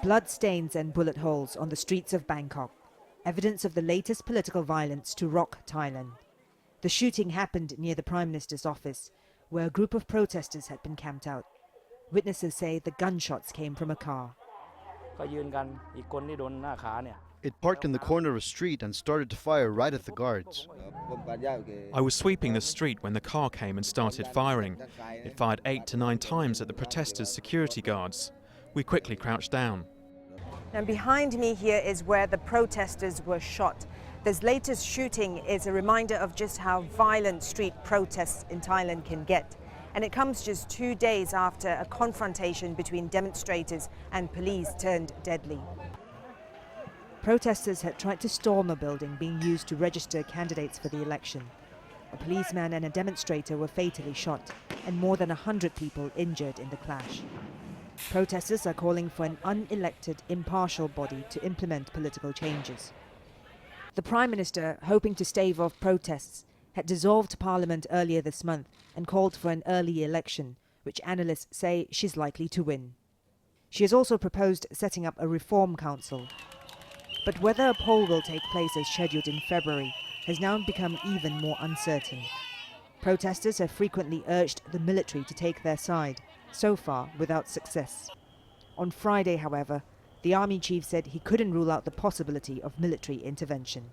Blood stains and bullet holes on the streets of Bangkok, evidence of the latest political violence to rock Thailand. The shooting happened near the Prime Minister's office, where a group of protesters had been camped out. Witnesses say the gunshots came from a car. It parked in the corner of a street and started to fire right at the guards. I was sweeping the street when the car came and started firing. It fired 8 to 9 times at the protesters' security guards. We quickly crouched down. Now behind me here is where the protesters were shot. This latest shooting is a reminder of just how violent street protests in Thailand can get. And it comes just 2 days after a confrontation between demonstrators and police turned deadly. Protesters had tried to storm a building being used to register candidates for the election. A policeman and a demonstrator were fatally shot, and more than 100 people injured in the clash. Protesters are calling for an unelected, impartial body to implement political changes. The Prime Minister, hoping to stave off protests, had dissolved Parliament earlier this month and called for an early election, which analysts say she's likely to win. She has also proposed setting up a reform council. But whether a poll will take place as scheduled in February has now become even more uncertain. Protesters have frequently urged the military to take their side, so far without success. On Friday, however, the army chief said he couldn't rule out the possibility of military intervention.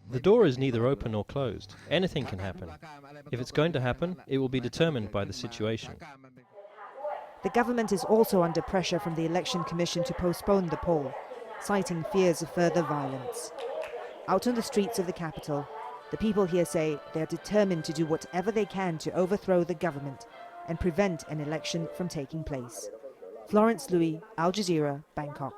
The door is neither open nor closed. Anything can happen. If it's going to happen, it will be determined by the situation. The government is also under pressure from the Election Commission to postpone the poll, citing fears of further violence. Out on the streets of the capital, the people here say they are determined to do whatever they can to overthrow the government and prevent an election from taking place. Florence Looi, Al Jazeera, Bangkok.